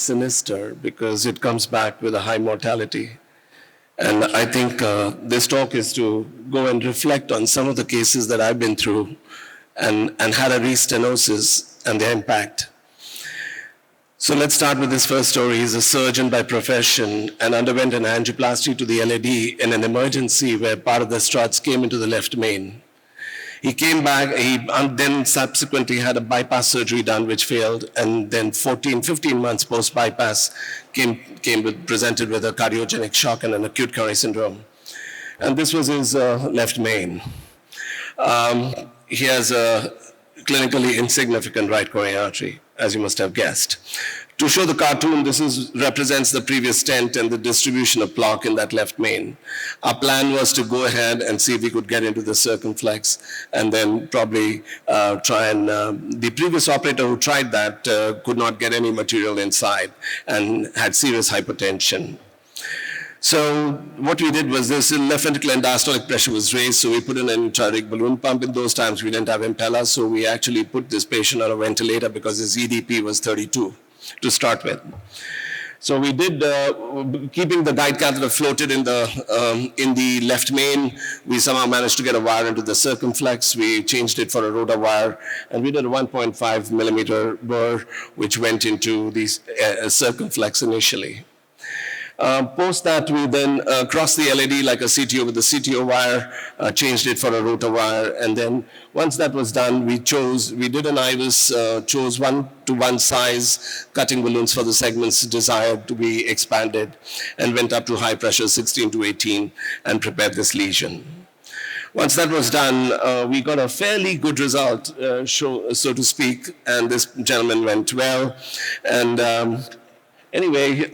sinister because it comes back with a high mortality. And I think this talk is to go and reflect on some of the cases that I've been through and had a restenosis and their impact. So let's start with this first story. He's a surgeon by profession and underwent an angioplasty to the LAD in an emergency where part of the struts came into the left main. He came back, then subsequently had a bypass surgery done, which failed, and then 15 months post-bypass presented with a cardiogenic shock and an acute coronary syndrome. And this was his left main. He has a clinically insignificant right coronary artery, as you must have guessed. To show the cartoon, this represents the previous stent and the distribution of plaque in that left main. Our plan was to go ahead and see if we could get into the circumflex and then probably try and, the previous operator who tried that could not get any material inside and had serious hypertension. So what we did was this left ventricular diastolic pressure was raised, so we put in an intra-aortic balloon pump. In those times, we didn't have Impella, so we actually put this patient on a ventilator because his EDP was 32 to start with. So we did, keeping the guide catheter floated in the left main, we somehow managed to get a wire into the circumflex. We changed it for a rotor wire, and we did a 1.5 millimeter burr, which went into the circumflex initially. Post that, we then crossed the LAD like a CTO with the CTO wire, changed it for a rotor wire, and then once that was done, we did an IVUS, chose 1-to-1 size cutting balloons for the segments desired to be expanded, and went up to high pressure 16 to 18 and prepared this lesion. Once that was done, we got a fairly good result, so to speak, and this gentleman went well. And anyway,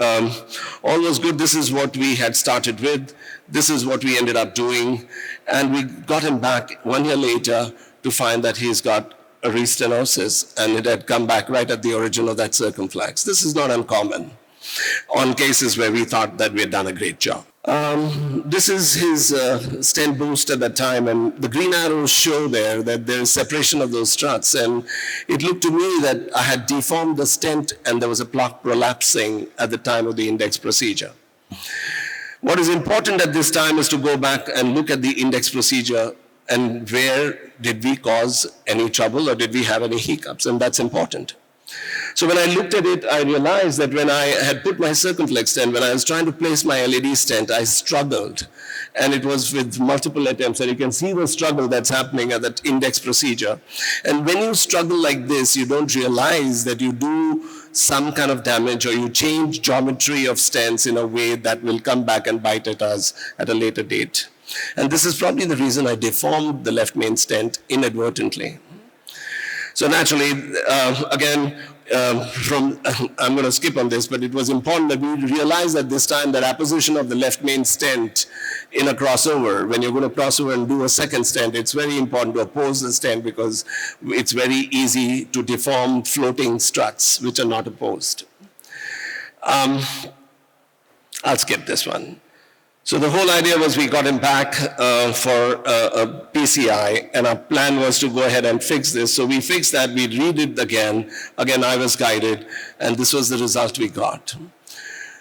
all was good. This is what we had started with. This is what we ended up doing. And we got him back 1 year later to find that he's got a restenosis, and it had come back right at the origin of that circumflex. This is not uncommon on cases where we thought that we had done a great job. This is his stent boost at that time, and the green arrows show there that there is separation of those struts, and it looked to me that I had deformed the stent and there was a plaque prolapsing at the time of the index procedure. What is important at this time is to go back and look at the index procedure and where did we cause any trouble or did we have any hiccups, and that's important. So when I looked at it, I realized that when I had put my circumflex stent, when I was trying to place my LAD stent, I struggled. And it was with multiple attempts. And you can see the struggle that's happening at that index procedure. And when you struggle like this, you don't realize that you do some kind of damage or you change geometry of stents in a way that will come back and bite at us at a later date. And this is probably the reason I deformed the left main stent inadvertently. So naturally, again, I'm going to skip on this, but it was important that we realize at this time that apposition of the left main stent in a crossover, when you're going to cross over and do a second stent, it's very important to oppose the stent because it's very easy to deform floating struts, which are not opposed. I'll skip this one. So the whole idea was we got him back for a PCI, and our plan was to go ahead and fix this. So we fixed that, we redid it again. Again, I was guided, and this was the result we got.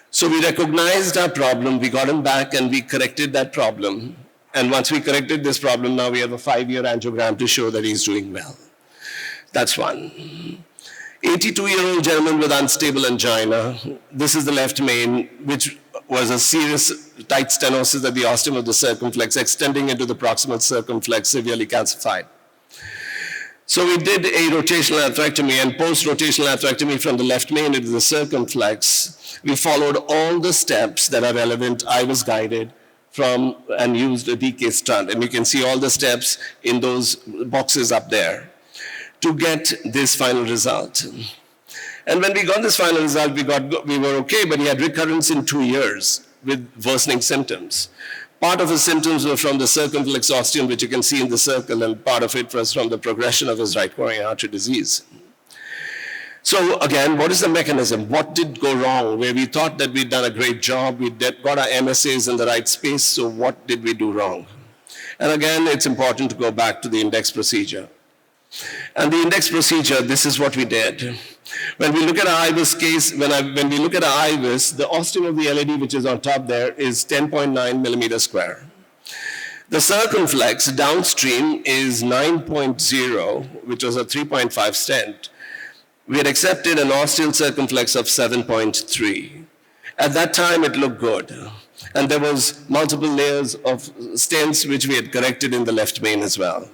So we recognized our problem, we got him back, and we corrected that problem. And once we corrected this problem, now we have a 5-year angiogram to show that he's doing well. That's one. 82-year-old gentleman with unstable angina. This is the left main, which was a serious tight stenosis at the ostium of the circumflex, extending into the proximal circumflex, severely calcified. So we did a rotational atherectomy, and post-rotational atherectomy from the left main into the circumflex, we followed all the steps that are relevant. I was guided from and used a DK strut, and you can see all the steps in those boxes up there to get this final result. And when we got this final result, we were okay, but he had recurrence in 2 years with worsening symptoms. Part of his symptoms were from the circumflex ostium, which you can see in the circle, and part of it was from the progression of his right coronary artery disease. So again, what is the mechanism? What did go wrong? Where we thought that we'd done a great job, we got our MSAs in the right space, so what did we do wrong? And again, it's important to go back to the index procedure. And the index procedure, this is what we did. When we look at our IVUS case, when we look at our IVUS, the ostium of the LAD, which is on top there, is 10.9 millimeters square. The circumflex downstream is 9.0, which was a 3.5 stent. We had accepted an ostial circumflex of 7.3. At that time, it looked good. And there was multiple layers of stents which we had corrected in the left main as well.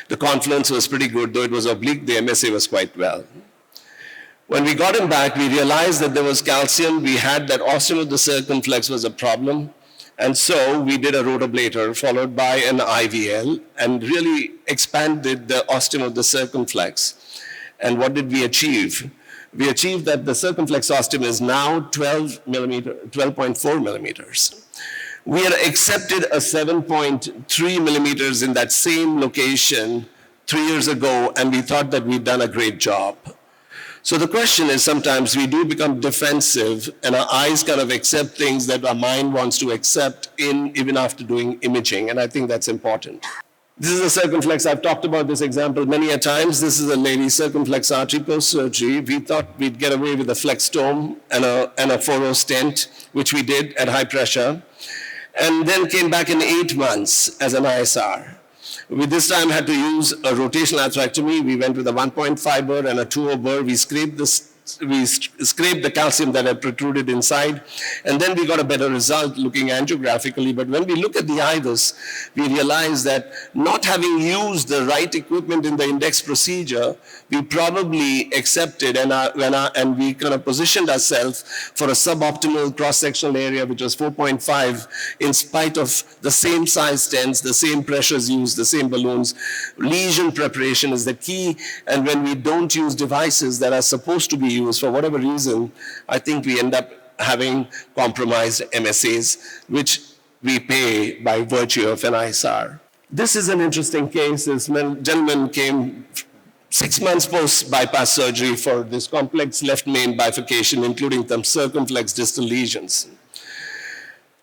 The confluence was pretty good, though it was oblique, the MSA was quite well. When we got him back, we realized that there was calcium. We had that ostium of the circumflex was a problem. And so we did a rotablator followed by an IVL and really expanded the ostium of the circumflex. And what did we achieve? We achieved that the circumflex ostium is now 12.4 millimeters. We had accepted a 7.3 millimeters in that same location 3 years ago, and we thought that we'd done a great job. So the question is, sometimes we do become defensive and our eyes kind of accept things that our mind wants to accept even after doing imaging, and I think that's important. This is a circumflex. I've talked about this example many a times. This is a lady circumflex artery post-surgery. We thought we'd get away with a flextome and a 4-0 stent, which we did at high pressure, and then came back in 8 months as an ISR. We this time had to use a rotational atherectomy. We went with a 1.5 burr and a 2.0 burr. We scraped the calcium that had protruded inside, and then we got a better result looking angiographically. But when we look at the IVUS, we realize that not having used the right equipment in the index procedure, we probably accepted and we kind of positioned ourselves for a suboptimal cross-sectional area, which was 4.5, in spite of the same size stents, the same pressures used, the same balloons. Lesion preparation is the key, and when we don't use devices that are supposed to be used for whatever reason, I think we end up having compromised MSAs, which we pay by virtue of an ISR. This is an interesting case. This gentleman came 6 months post-bypass surgery for this complex left main bifurcation, including some circumflex distal lesions.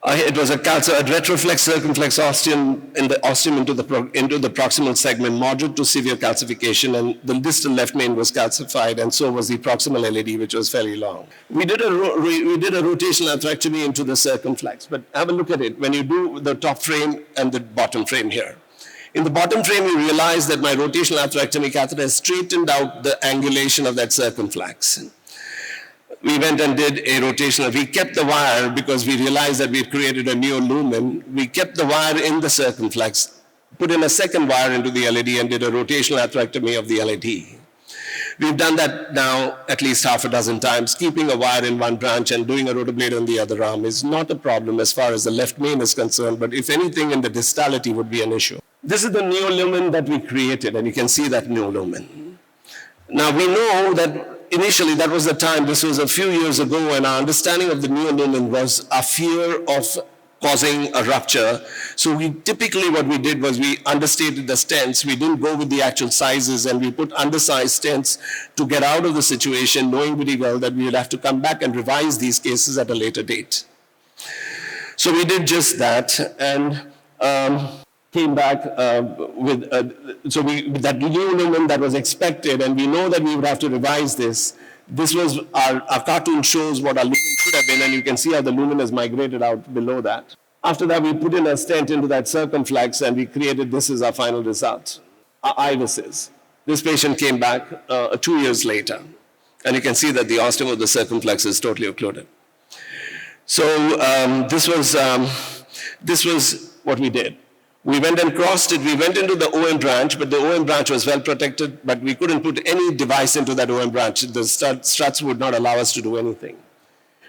It was a retroflex circumflex ostium into the proximal segment, moderate to severe calcification, and the distal left main was calcified, and so was the proximal LAD, which was fairly long. We did a rotational atherectomy into the circumflex, but have a look at it when you do the top frame and the bottom frame here. In the bottom frame, you realize that my rotational atherectomy catheter straightened out the angulation of that circumflex. We went and did a rotational. We kept the wire because we realized that we've created a neolumen. We kept the wire in the circumflex, put in a second wire into the LAD, and did a rotational atherectomy of the LAD. We've done that now at least half a dozen times. Keeping a wire in one branch and doing a rotablator on the other arm is not a problem as far as the left main is concerned, but if anything, in the distality would be an issue. This is the neolumen that we created, and you can see that neolumen. Now, we know that initially, that was the time, this was a few years ago, and our understanding of the neolumen was a fear of causing a rupture. So typically what we did was we understated the stents. We didn't go with the actual sizes, and we put undersized stents to get out of the situation, knowing very well that we would have to come back and revise these cases at a later date. So we did just that, and came back with that neolumen that was expected, and we know that we would have to revise this. This was our cartoon shows what our lumen should have been, and you can see how the lumen has migrated out below that. After that, we put in a stent into that circumflex, and we created this as our final result, our IVUSes. This patient came back 2 years later, and you can see that the ostium of the circumflex is totally occluded. So this was what we did. We went and crossed it. We went into the OM branch, but the OM branch was well protected, but we couldn't put any device into that OM branch. The struts would not allow us to do anything.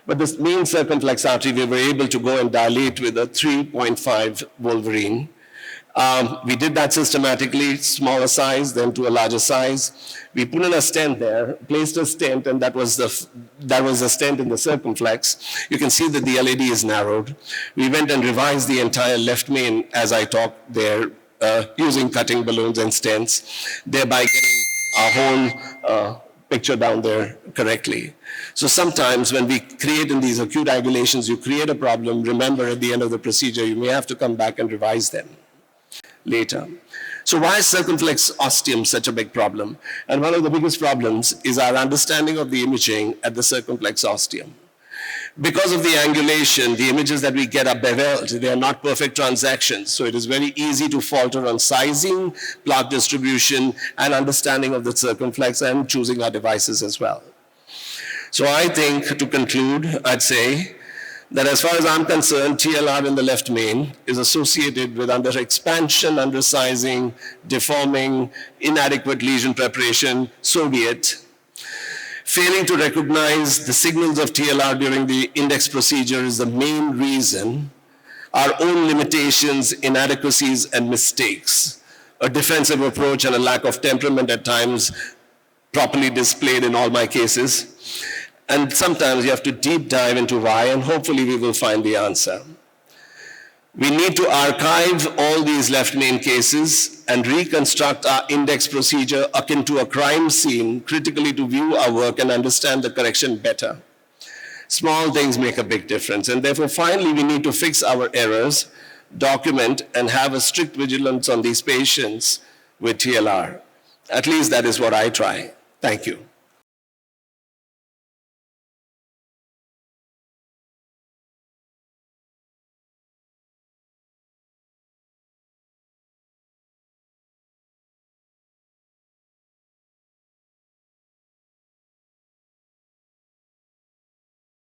But this main circumflex artery, we were able to go and dilate with a 3.5 Wolverine. We did that systematically, smaller size, then to a larger size. We put in a stent there, placed a stent, and that was the stent in the circumflex. You can see that the LAD is narrowed. We went and revised the entire left main as I talked there, using cutting balloons and stents, thereby getting our whole picture down there correctly. So sometimes when we create in these acute angulations, you create a problem. Remember, at the end of the procedure, you may have to come back and revise them later. So why is circumflex ostium such a big problem? And one of the biggest problems is our understanding of the imaging at the circumflex ostium. Because of the angulation, the images that we get are beveled. They are not perfect transactions. So it is very easy to falter on sizing, plaque distribution, and understanding of the circumflex and choosing our devices as well. So I think, to conclude, I'd say that as far as I'm concerned, TLR in the left main is associated with under-expansion, undersizing, deforming, inadequate lesion preparation, so be it. Failing to recognize the signals of TLR during the index procedure is the main reason. Our own limitations, inadequacies, and mistakes, a defensive approach and a lack of temperament at times properly displayed in all my cases. And sometimes you have to deep dive into why, and hopefully we will find the answer. We need to archive all these left main cases and reconstruct our index procedure akin to a crime scene critically to view our work and understand the correction better. Small things make a big difference, and therefore finally we need to fix our errors, document, and have a strict vigilance on these patients with TLR. At least that is what I try. Thank you.